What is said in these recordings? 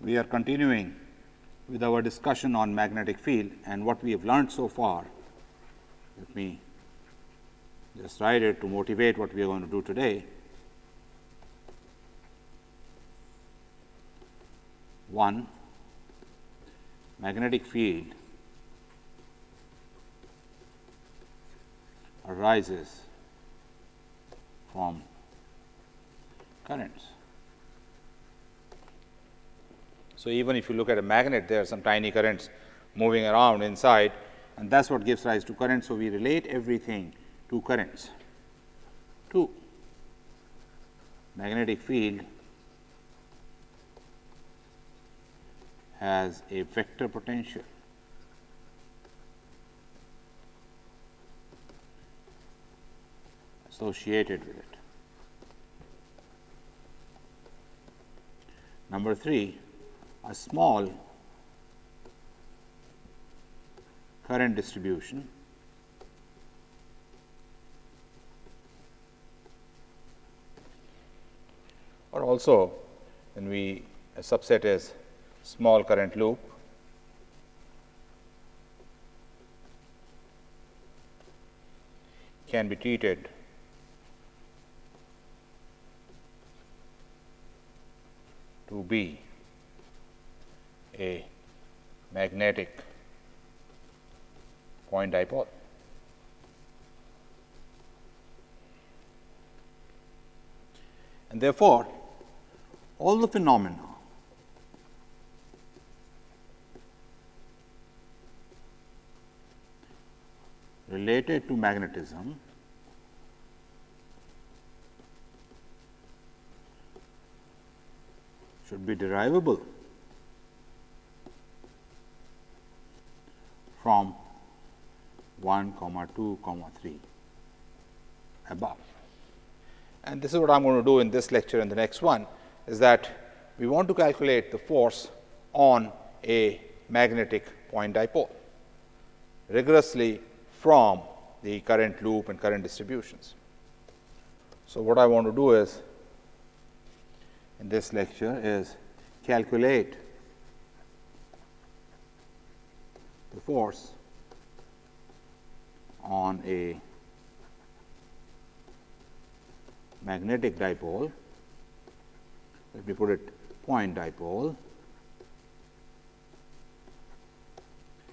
We are continuing with our discussion on magnetic field, and what we have learned so far. Let me just write it to motivate what we are going to do today. 1. Magnetic field arises from currents. So, even if you look at a magnet, there are some tiny currents moving around inside, and that is what gives rise to current. So, we relate everything to currents. 2. Magnetic field has a vector potential. Associated with it. Number 3, a small current distribution or also when we a subset is small current loop can be treated to be a magnetic point dipole. And therefore, all the phenomena related to magnetism should be derivable from 1, 2, 3 above. And this is what I am going to do in this lecture and the next one, is that we want to calculate the force on a magnetic point dipole rigorously from the current loop and current distributions. So, what I want to do is in this lecture is calculate the force on a magnetic dipole. Let me put it point dipole,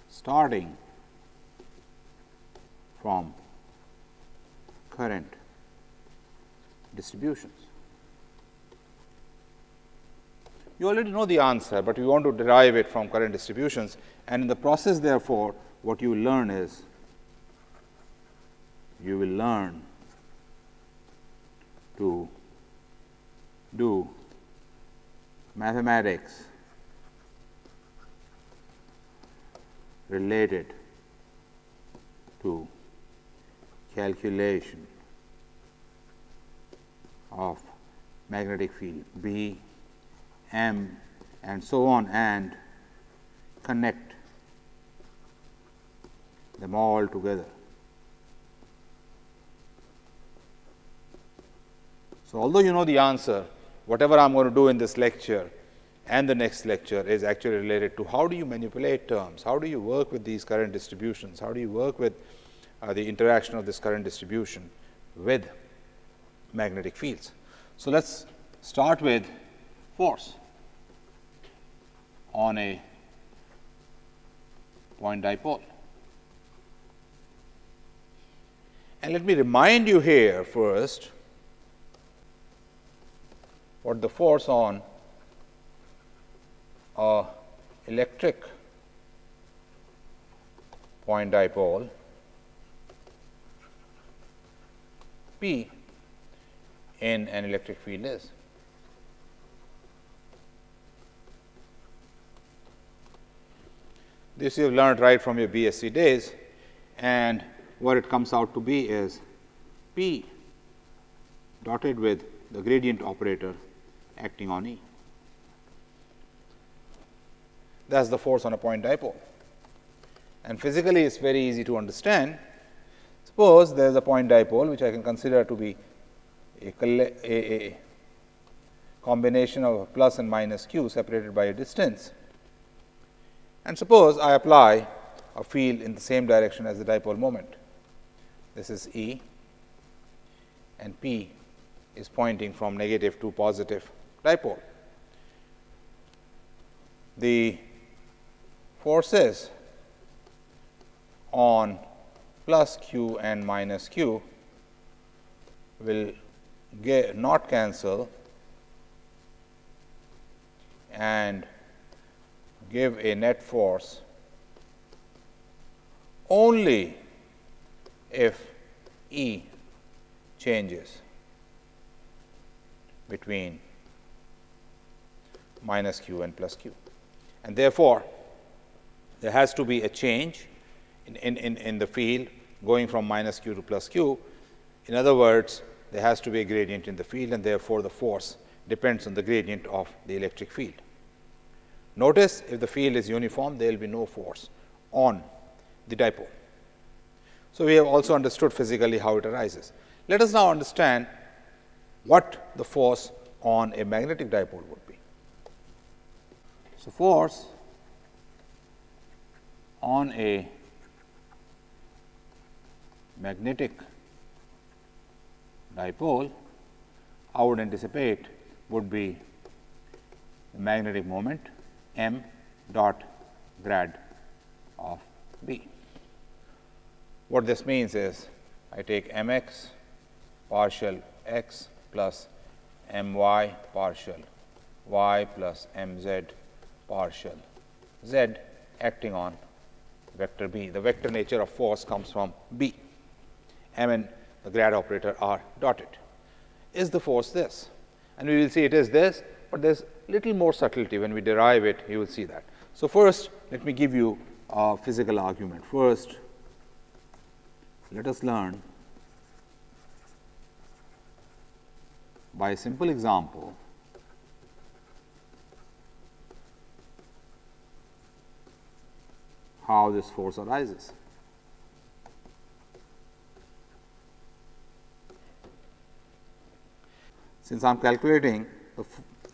starting from current distributions. You already know the answer, but we want to derive it from current distributions, and in the process therefore, what you will learn is you will learn to do mathematics related to calculation of magnetic field B, M, and so on, and connect them all together. So, although you know the answer, whatever I am going to do in this lecture and the next lecture is actually related to how do you manipulate terms, how do you work with these current distributions, how do you work with the interaction of this current distribution with magnetic fields. So, let us start with force on a point dipole. And let me remind you here first what the force on a electric point dipole P in an electric field is. This you have learned right from your BSc days, and what it comes out to be is P dotted with the gradient operator acting on E. That is the force on a point dipole. And physically, it is very easy to understand. Suppose there is a point dipole which I can consider to be a combination of a plus and minus q separated by a distance. And suppose I apply a field in the same direction as the dipole moment. This is E, and P is pointing from negative to positive dipole. The forces on plus q and minus q will not cancel and give a net force only if E changes between minus q and plus q. And therefore, there has to be a change in the field going from minus q to plus q. In other words, there has to be a gradient in the field, and therefore, the force depends on the gradient of the electric field. Notice, if the field is uniform, there will be no force on the dipole. So, we have also understood physically how it arises. Let us now understand what the force on a magnetic dipole would be. So, force on a magnetic dipole, I would anticipate would be the magnetic moment m dot grad of B. What this means is, I take mx partial x plus my partial y plus mz partial z acting on vector B. The vector nature of force comes from B. M and the grad operator are dotted. Is the force this? And we will see it is this, but there is little more subtlety. When we derive it, you will see that. So, first let me give you a physical argument. First, let us learn by a simple example how this force arises. Since I am calculating the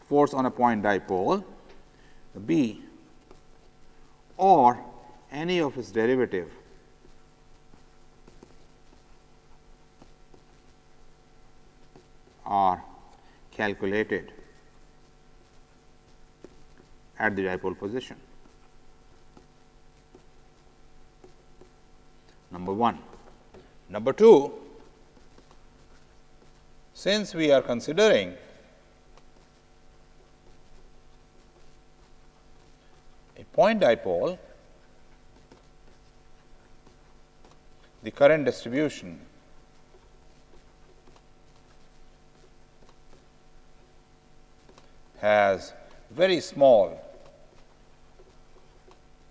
force on a point dipole, the B or any of its derivative are calculated at the dipole position. Number 1. Number 2, since we are considering a point dipole, the current distribution has very small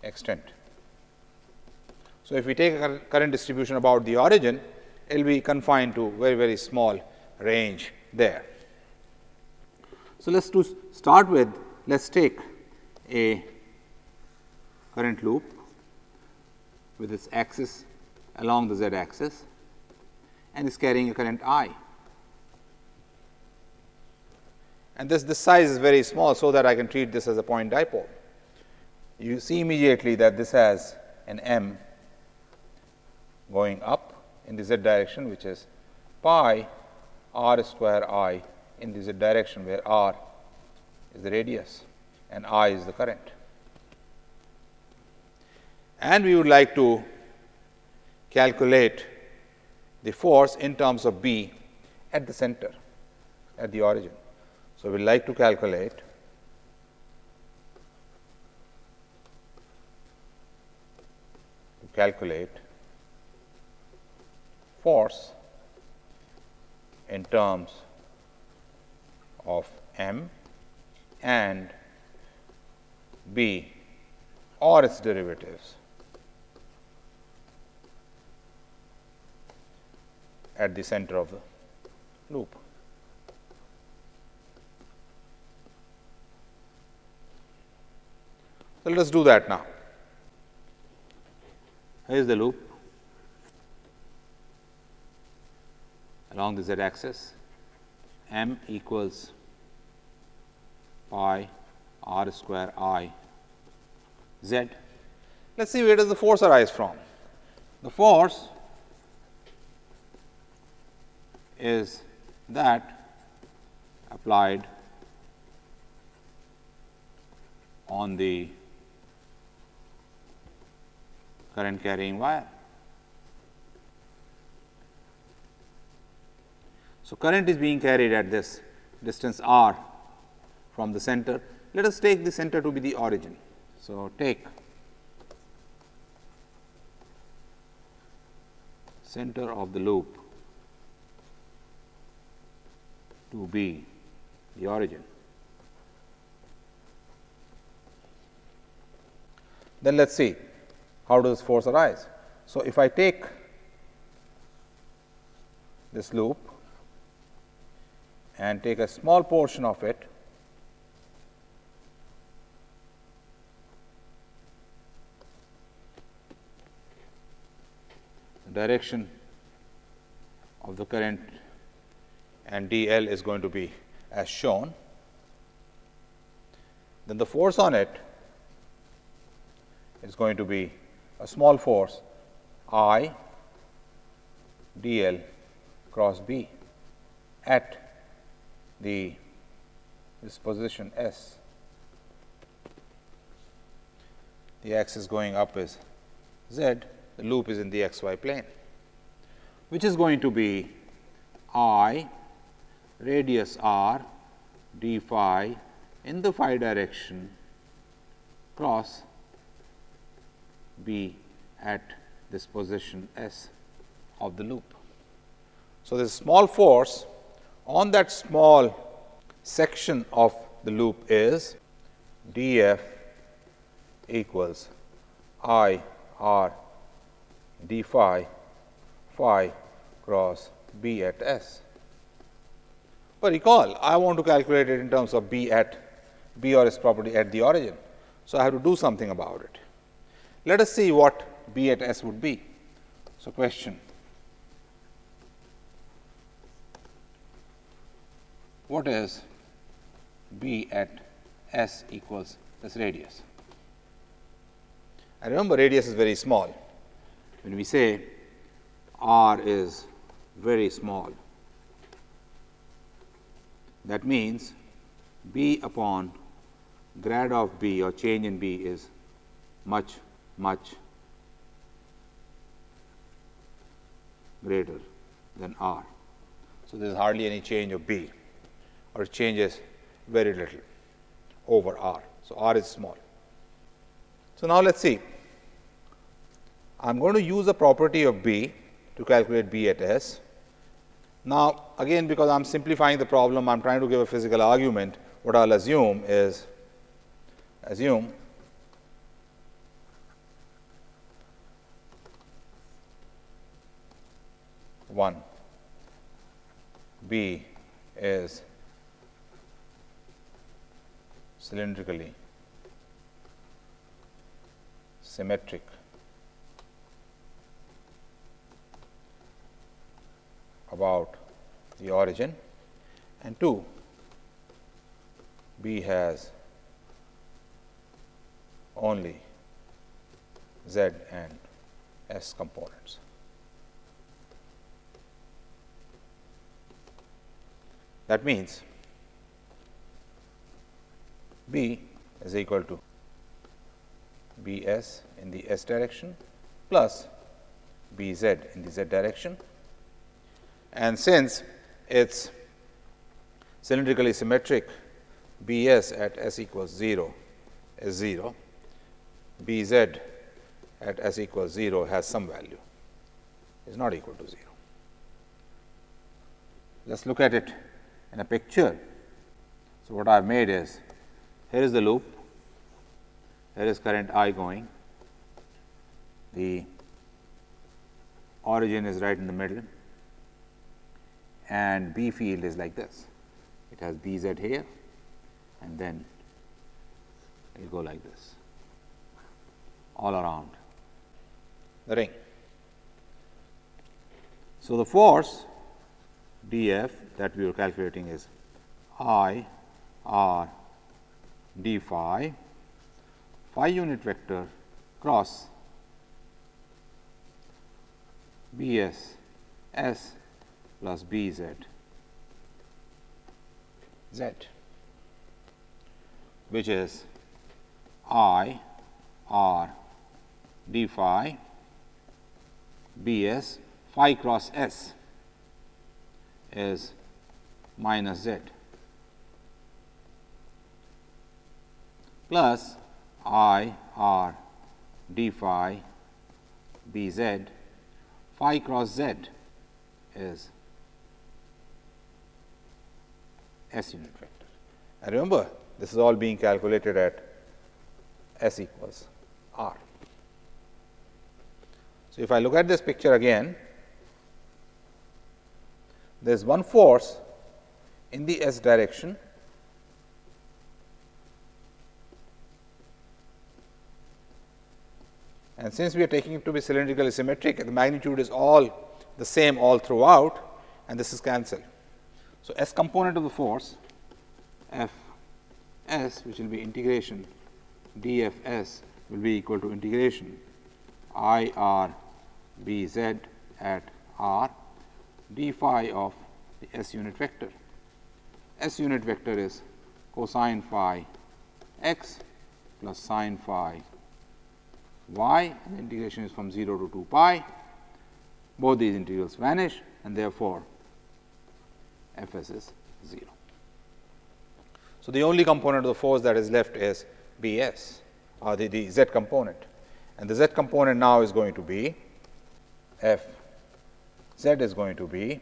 extent. So, if we take a current distribution about the origin, it will be confined to very small range there. So, let us start with, let us take a current loop with its axis along the z axis and is carrying a current I. And this size is very small, so that I can treat this as a point dipole. You see immediately that this has an m going up in the z direction, which is pi r square I in the z direction, where r is the radius and I is the current. And we would like to calculate the force in terms of B at the center, at the origin. So, we would like to calculate force in terms of m and B or its derivatives at the center of the loop. So, let us do that now. Here is the loop along the z axis, m equals phi r square I z. Let us see where does the force arise from. The force is that applied on the current carrying wire. So, current is being carried at this distance r from the center. Let us take the center to be the origin. So, take center of the loop to be the origin. Then let us see how does force arise. So, if I take this loop and take a small portion of it, the direction of the current and d L is going to be as shown, then the force on it is going to be a small force I d L cross B at this position S. The axis going up is Z, the loop is in the xy plane, which is going to be I radius r d phi in the phi direction cross B at this position S of the loop. So, this small force on that small section of the loop is d f equals I r d phi phi cross B at S. But recall, I want to calculate it in terms of B at B or S property at the origin. So, I have to do something about it. Let us see what B at S would be. So, question: what is B at S equals this radius? And remember, radius is very small. When we say r is very small, that means B upon grad of B or change in B is much greater than r. So, there is hardly any change of B, or it changes very little over r. So, r is small. So, now let us see. I am going to use a property of B to calculate B at S. Now, again, because I am simplifying the problem, I am trying to give a physical argument. What I will assume is, assume one, B is cylindrically symmetric about the origin, and 2, B has only Z and S components. That means B is equal to B s in the S direction plus B z in the Z direction. And since it is cylindrically symmetric, B s at S equals 0 is 0, B z at S equals 0 has some value, is not equal to 0. Let us look at it in a picture. So, what I have made is, here is the loop, here is current I going, the origin is right in the middle, and B field is like this. It has B z here, and then it will go like this all around the ring. So, the force d f that we were calculating is I r d phi unit vector cross b s s plus b z z, which is I r d phi b s phi cross s is minus z plus I r d phi b z phi cross z is s unit vector. And remember, this is all being calculated at s equals r. So, if I look at this picture again, there is one force in the s direction and since we are taking it to be cylindrically symmetric, the magnitude is all the same all throughout and this is cancelled. So, s component of the force F s, which will be integration d f s, will be equal to integration I r b z at r d phi of the s unit vector. S unit vector is cosine phi x plus sine phi y, and the integration is from 0 to 2 pi. Both these integrals vanish and therefore, f s is 0. So, the only component of the force that is left is b s, or the z component, and the z component now is going to be f z is going to be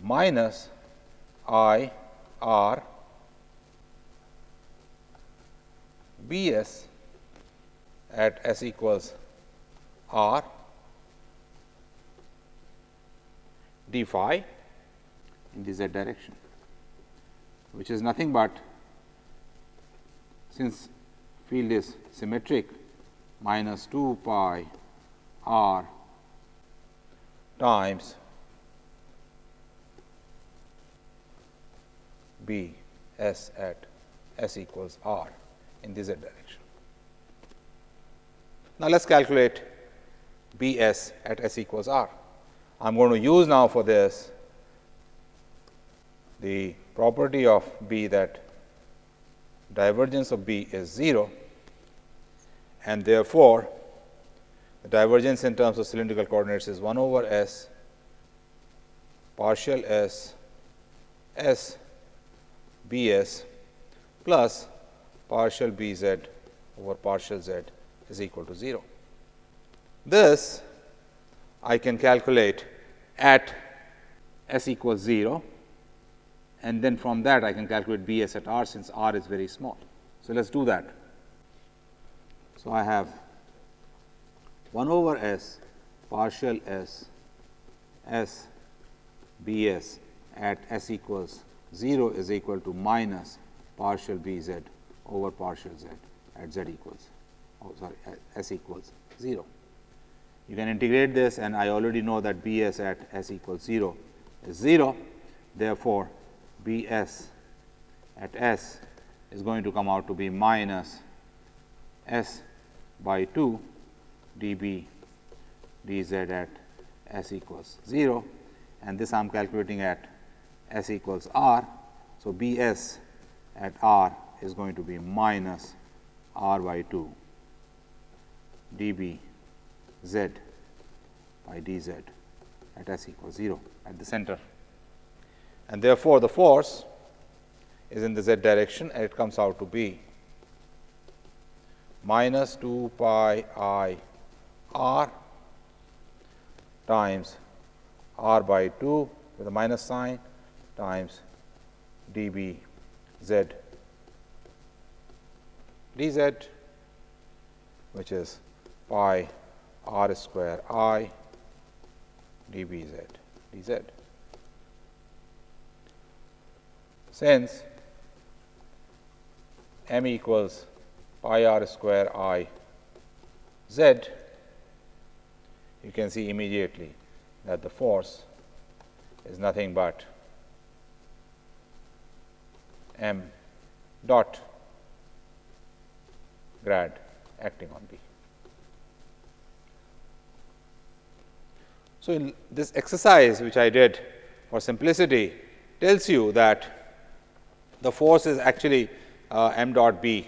minus I r b s at s equals r d phi in the z direction, which is nothing but, since field is symmetric, minus 2 pi r times b s at s equals r in the z direction. Now, let us calculate b s at s equals r. I am going to use now for this the property of B, that divergence of B is 0, and therefore, the divergence in terms of cylindrical coordinates is 1 over s partial s s b s plus partial b z over partial z is equal to 0. This I can calculate at s equals 0, and then from that I can calculate b s at r, since r is very small. So, let us do that. So, I have 1 over s partial s s b s at s equals 0 is equal to minus partial b z over partial z at z equals, at s equals 0. You can integrate this, and I already know that b s at s equals 0 is 0. Therefore, b s at s is going to come out to be minus s by 2 d b d z at s equals 0, and this I am calculating at s equals r. So, b s at r is going to be minus r by 2 d b z by d z at s equals 0 at the center, and therefore, the force is in the z direction, and it comes out to be minus 2 pi I r times r by 2 with a minus sign times d b z d z, which is pi r square I d b z d z. Since m equals pi r square I z, you can see immediately that the force is nothing but m dot grad acting on B. So, in this exercise which I did for simplicity tells you that the force is actually m dot B,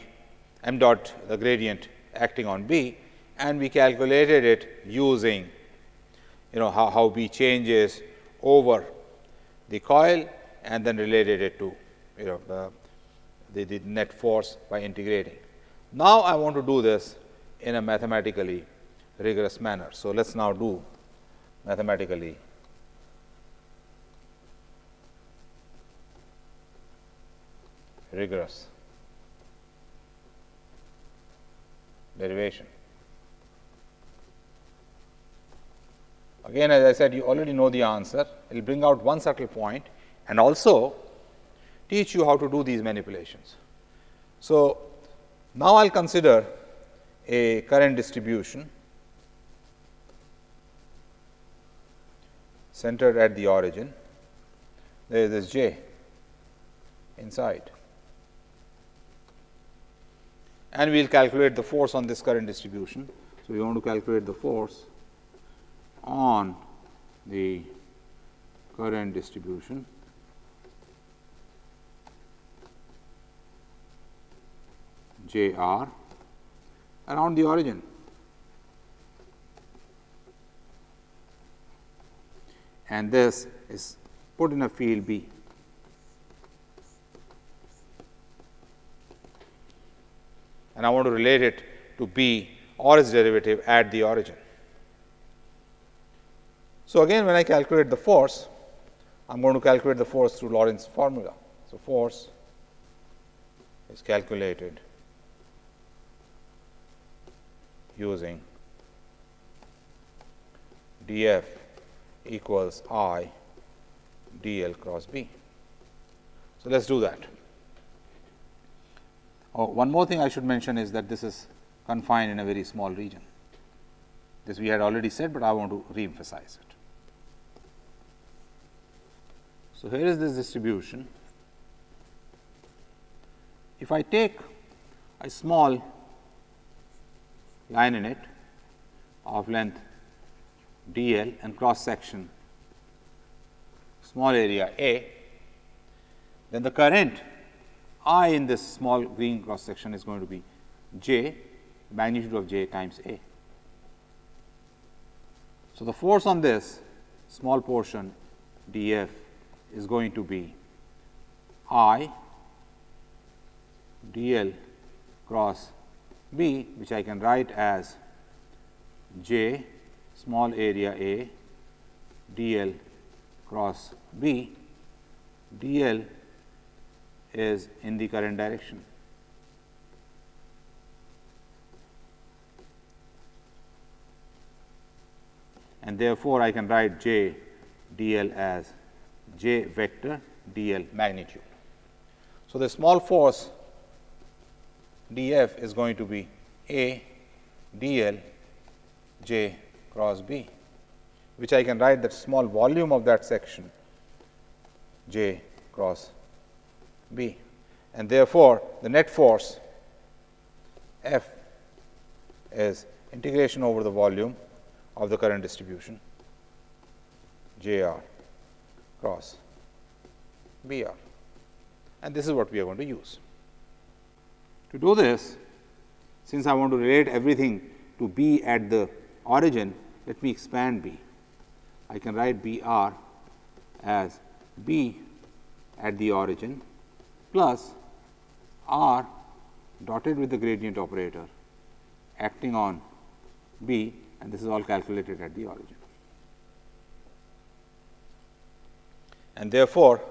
m dot the gradient acting on B, and we calculated it using how B changes over the coil and then related it to the net force by integrating. Now, I want to do this in a mathematically rigorous manner. So, let us now do mathematically rigorous derivation. Again, as I said, you already know the answer. It will bring out one subtle point and also teach you how to do these manipulations. So, now I will consider a current distribution centered at the origin. There is this J inside, and we will calculate the force on this current distribution. So, we want to calculate the force on the current distribution J r around the origin. And this is put in a field B. And I want to relate it to B or its derivative at the origin. So, again when I calculate the force, I am going to calculate the force through Lorentz formula. So, force is calculated using dF equals I dl cross B. So, let us do that. One more thing I should mention is that this is confined in a very small region. This we had already said, but I want to re-emphasize it. So, here is this distribution. If I take a small line in it of length dl and cross section small area A, then the current I in this small green cross section is going to be J, magnitude of J times A. So, the force on this small portion dF is going to be I dl cross B, which I can write as J small area A dl cross B. dl is in the current direction. And therefore, I can write J dl as J vector dl magnitude. So, the small force dF is going to be A dl J cross B, which I can write that small volume of that section J cross B, and therefore, the net force F is integration over the volume of the current distribution J r cross B r, and this is what we are going to use. To do this, since I want to relate everything to B at the origin, let me expand B. I can write B r as B at the origin plus r dotted with the gradient operator acting on B, and this is all calculated at the origin. And therefore,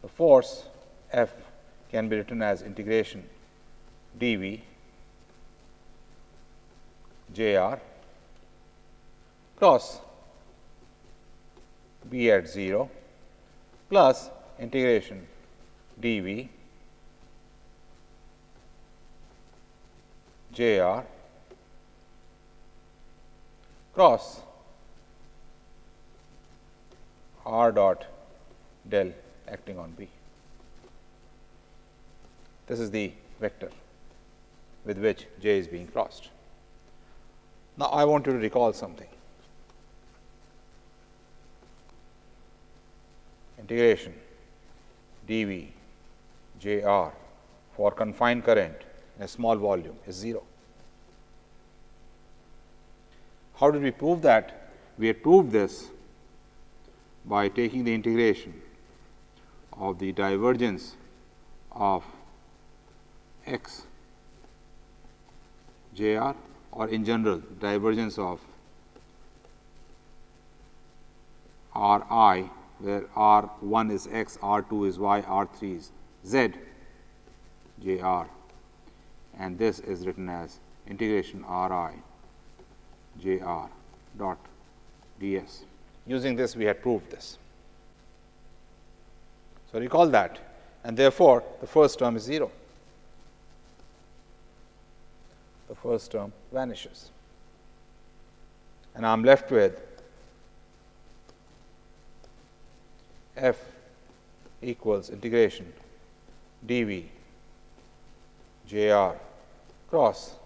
the force F can be written as integration dV J r cross B at 0 plus integration dV J r cross r dot del acting on B. This is the vector with which j is being crossed. Now, I want you to recall something. Integration dV jr for confined current in a small volume is 0. How did we prove that? We had proved this by taking the integration of the divergence of x jr, or in general divergence of r I, where r 1 is x, r 2 is y, r 3 is z jr, and this is written as integration r I jr dot ds. Using this, we had proved this. So, recall that, and therefore, the first term is 0. The first term vanishes, and I am left with f equals integration dV jr cross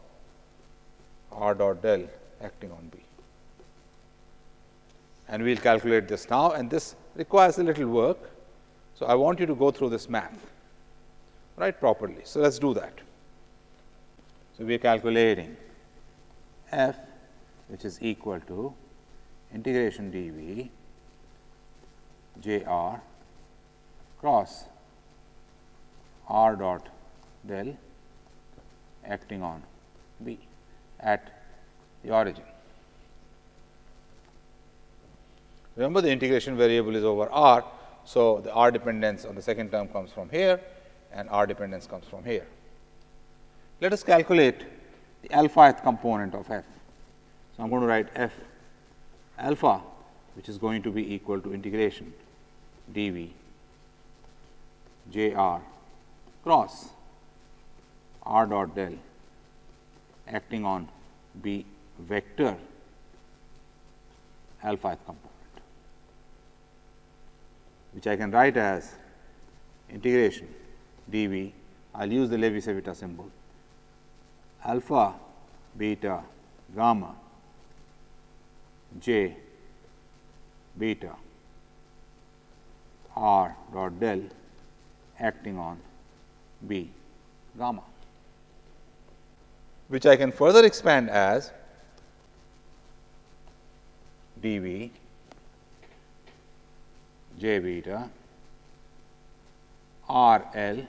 r dot del acting on B. And we will calculate this now, and this requires a little work. So, I want you to go through this math right properly. So, let us do that. So, we are calculating f, which is equal to integration dV jr cross r dot del acting on B at the origin. Remember, the integration variable is over r. So, the r dependence on the second term comes from here, and r dependence comes from here. Let us calculate the alpha component of f. So, I am going to write f alpha, which is going to be equal to integration dV jr cross r dot del acting on B vector alpha component, which I can write as integration dV. I will use the Levi-Civita symbol alpha beta gamma j beta r dot del acting on B gamma, which I can further expand as dV j beta r L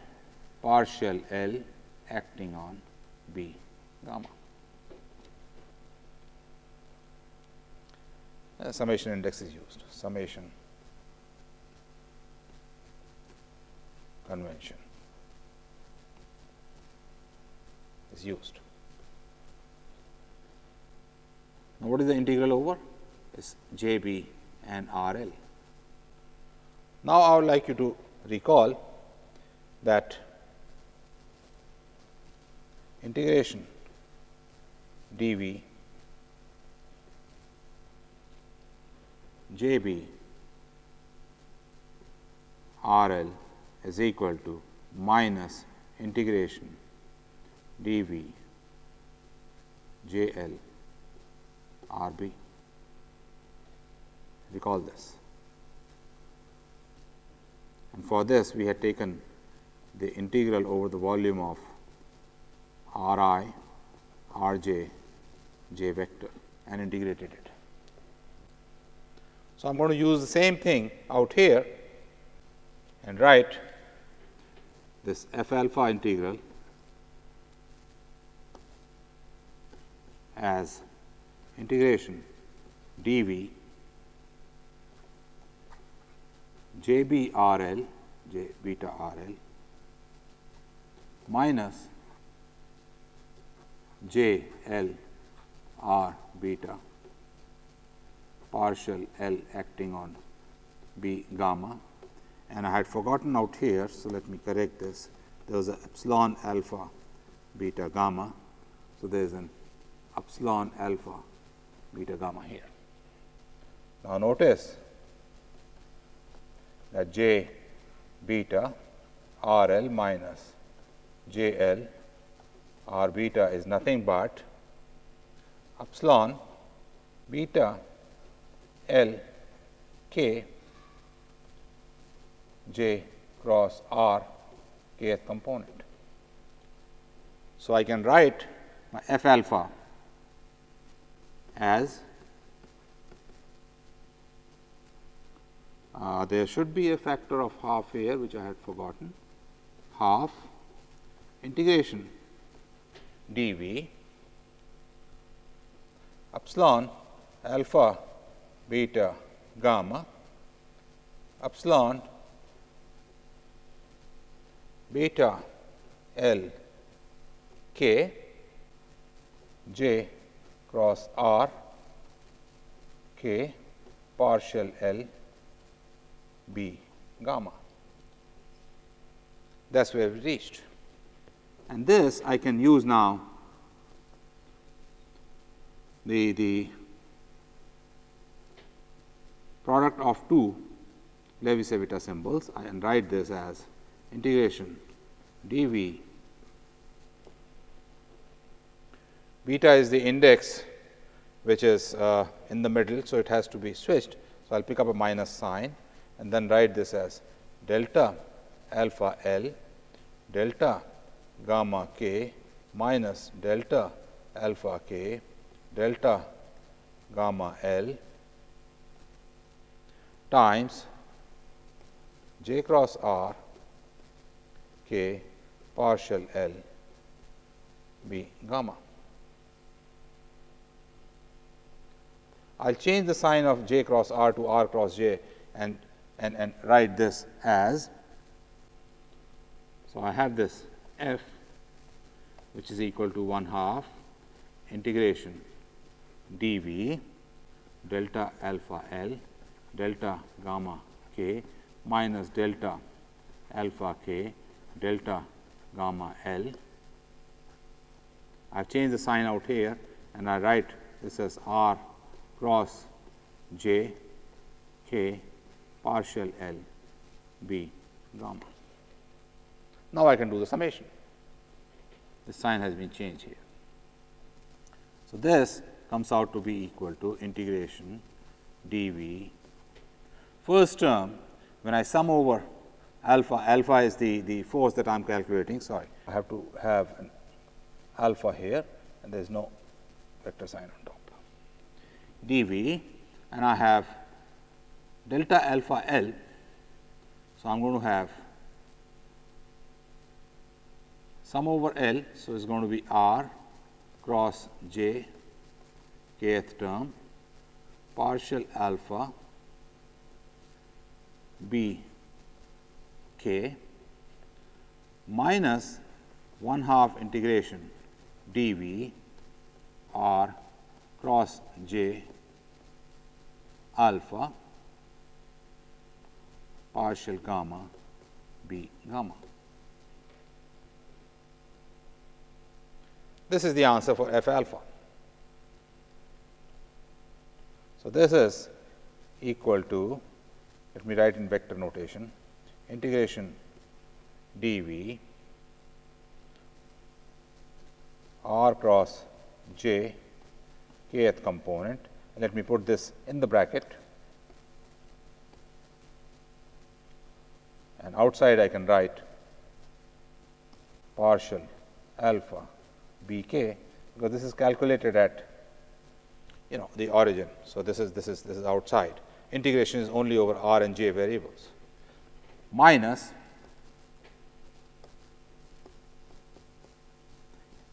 partial L acting on B gamma. Summation index is used, summation convention is used. Now, what is the integral over? Is j b and r L. Now, I would like you to recall that integration dV j b r L is equal to minus integration dV j L r b. Recall this. And for this, we had taken the integral over the volume of r I, r j, j vector and integrated it. So, I am going to use the same thing out here and write this f alpha integral as integration dV j b r L j beta r L minus j L r beta partial L acting on B gamma, and I had forgotten out here. So, let me correct this. There was an epsilon alpha beta gamma. So, there is an epsilon alpha beta gamma here. Now, notice that j beta r L minus J L R beta is nothing but epsilon beta L k J cross R kth component. So, I can write my F alpha as there should be a factor of half here, which I had forgotten, half integration dV epsilon alpha beta gamma epsilon beta L k J cross R k partial L B gamma. That is where we reached. And this I can use now the product of two Levi-Civita symbols, and write this as integration dV. Beta is the index which is in the middle, so it has to be switched. So, I will pick up a minus sign and then write this as delta alpha L delta gamma k minus delta alpha k delta gamma L times J cross R k partial L B gamma. I will change the sign of J cross R to R cross J and write this as, so I have this F which is equal to 1/2 integration dV delta alpha L delta gamma k minus delta alpha k delta gamma L. I have changed the sign out here and I write this as R cross J k partial L B gamma. Now, I can do the summation. The sign has been changed here. So, this comes out to be equal to integration dV. First term, when I sum over alpha, alpha is the force that I am calculating. Sorry, I have to have an alpha here and there is no vector sign on top. dV, and I have delta alpha L. So, I am going to have sum over L. So, it is going to be R cross J kth term partial alpha B k minus 1/2 integration dV R cross J alpha partial gamma B gamma. This is the answer for F alpha. So, this is equal to, let me write in vector notation, integration dV R cross J kth component. Let me put this in the bracket, and outside I can write partial alpha B k, because this is calculated at the origin. So, this is outside. Integration is only over R and J variables, minus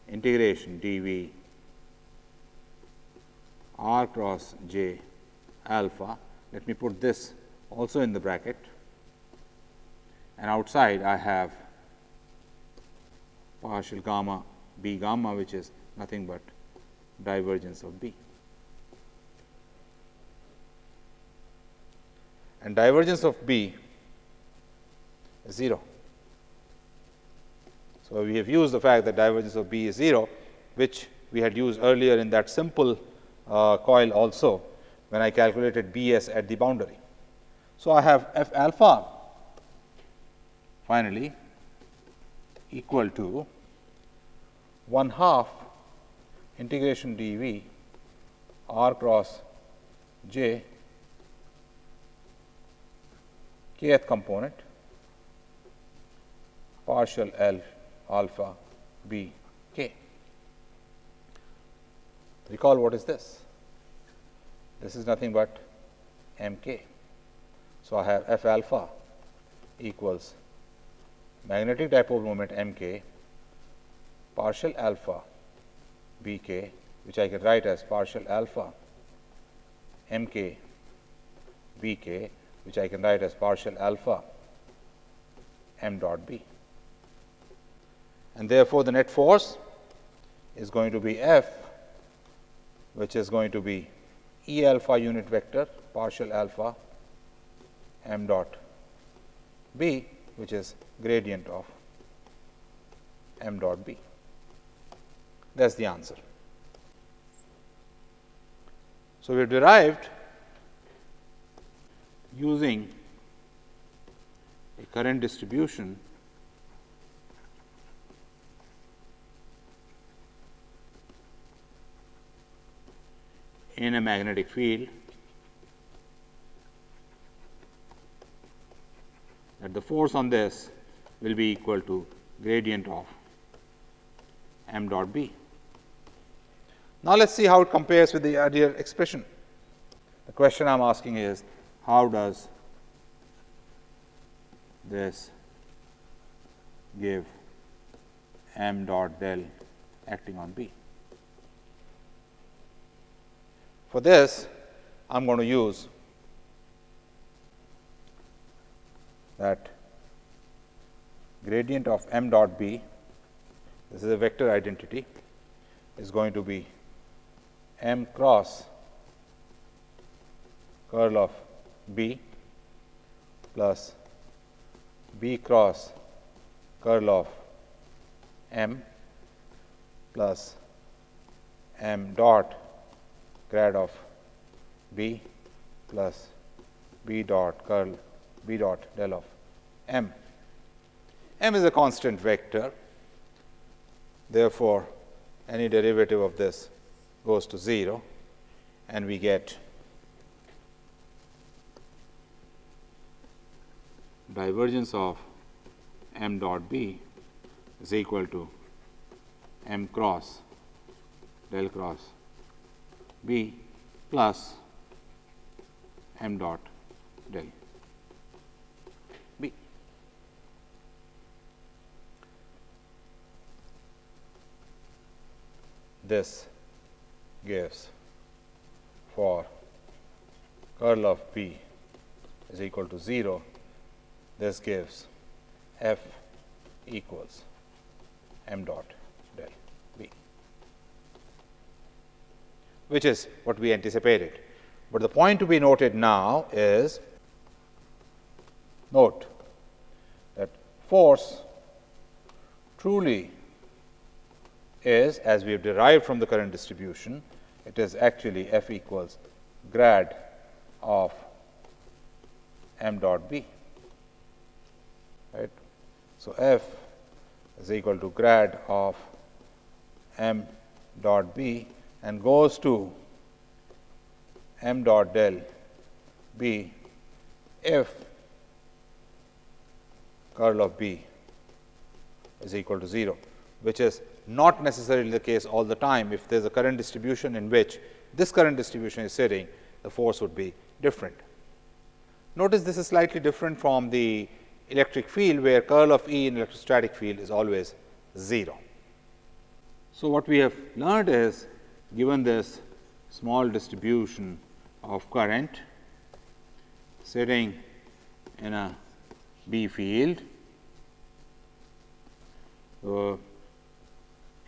integration dV R cross J alpha. Let me put this also in the bracket, and outside I have partial gamma B gamma, which is nothing but divergence of B. And divergence of B is 0. So, we have used the fact that divergence of B is 0, which we had used earlier in that simple coil also when I calculated Bs at the boundary. So, I have F alpha finally equal to 1/2 integration dV r cross j kth component partial L alpha b k. Recall what is this? This is nothing but m k. So, I have F alpha equals magnetic dipole moment m k partial alpha b k, which I can write as partial alpha m k b k, which I can write as partial alpha m dot b. And therefore, the net force is going to be F, which is going to be E alpha unit vector partial alpha m dot b, which is gradient of m dot b. That is the answer. So, we have derived using a current distribution in a magnetic field that the force on this will be equal to gradient of m dot b. Now, let us see how it compares with the earlier expression. The question I am asking is, how does this give m dot del acting on b? For this, I am going to use that gradient of m dot b, this is a vector identity, is going to be m cross curl of b plus b cross curl of m plus m dot grad of b plus b dot curl b dot del of m. M is a constant vector, therefore, any derivative of this goes to 0 and we get divergence of m dot b is equal to m cross del cross b plus m dot del b. This gives for curl of b is equal to 0, this gives f equals m dot del b, which is what we anticipated. But the point to be noted now is, note that force truly is, as we have derived from the current distribution, it is actually F equals grad of m dot b, right. So, F is equal to grad of m dot b and goes to m dot del b if curl of b is equal to 0, which is not necessarily the case all the time. If there is a current distribution in which this current distribution is sitting, the force would be different. Notice this is slightly different from the electric field, where curl of E in electrostatic field is always 0. So, what we have learned is, given this small distribution of current sitting in a B field,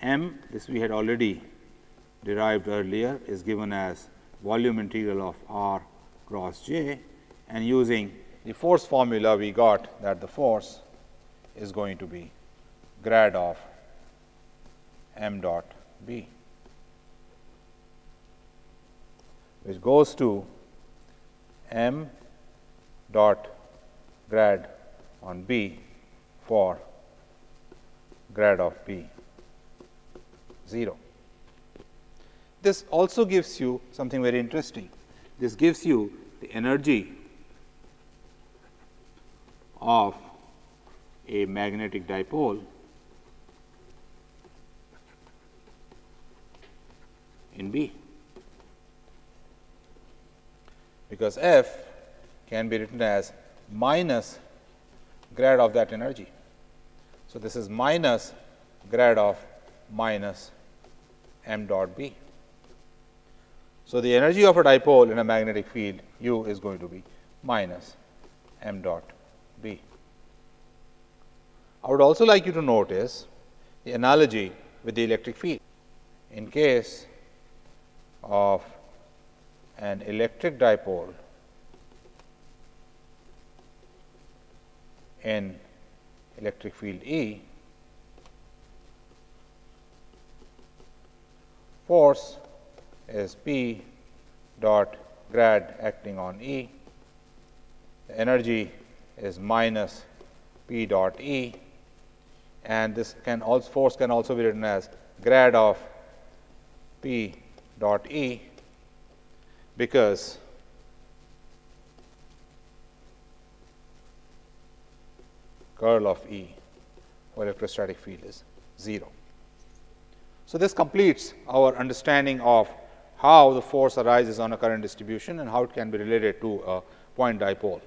m, this we had already derived earlier, is given as volume integral of r cross j, and using the force formula we got that the force is going to be grad of m dot b, which goes to m dot grad on b for grad of B 0. This also gives you something very interesting. This gives you the energy of a magnetic dipole in B, because F can be written as minus grad of that energy. So, this is minus grad of minus m dot B. So, the energy of a dipole in a magnetic field U is going to be minus m dot B. I would also like you to notice the analogy with the electric field. In case of an electric dipole in electric field E, force is P dot grad acting on E, the energy is minus P dot E, and this can also force can also be written as grad of P dot E, because curl of E for electrostatic field is 0. So, this completes our understanding of how the force arises on a current distribution and how it can be related to a point dipole.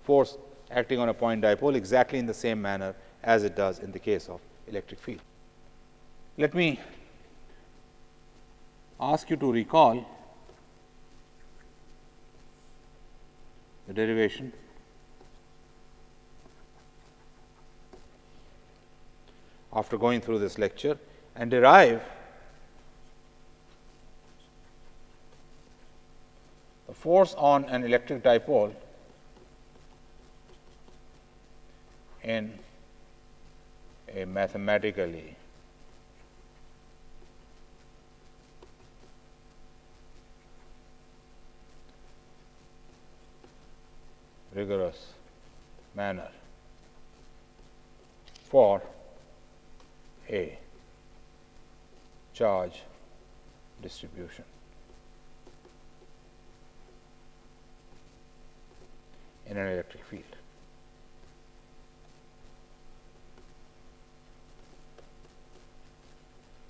Force acting on a point dipole exactly in the same manner as it does in the case of electric field. Let me ask you to recall the derivation after going through this lecture and derive the force on an electric dipole in a mathematically rigorous manner for a charge distribution in an electric field.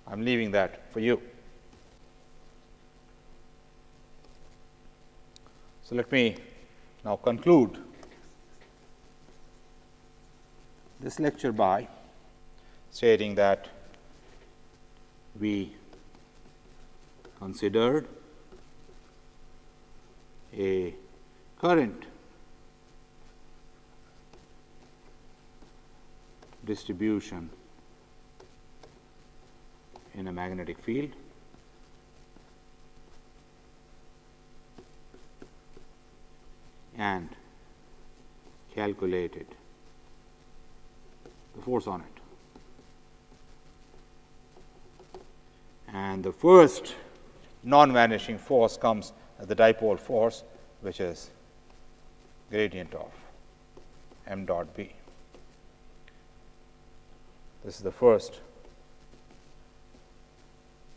I am leaving that for you. So, let me now conclude this lecture by stating that we considered a current distribution in a magnetic field and calculated the force on it. And the first non-vanishing force comes as the dipole force, which is gradient of m dot B. This is the first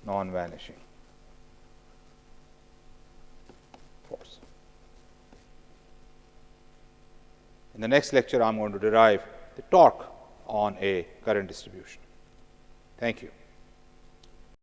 non-vanishing force. In the next lecture, I am going to derive the torque on a current distribution. Thank you.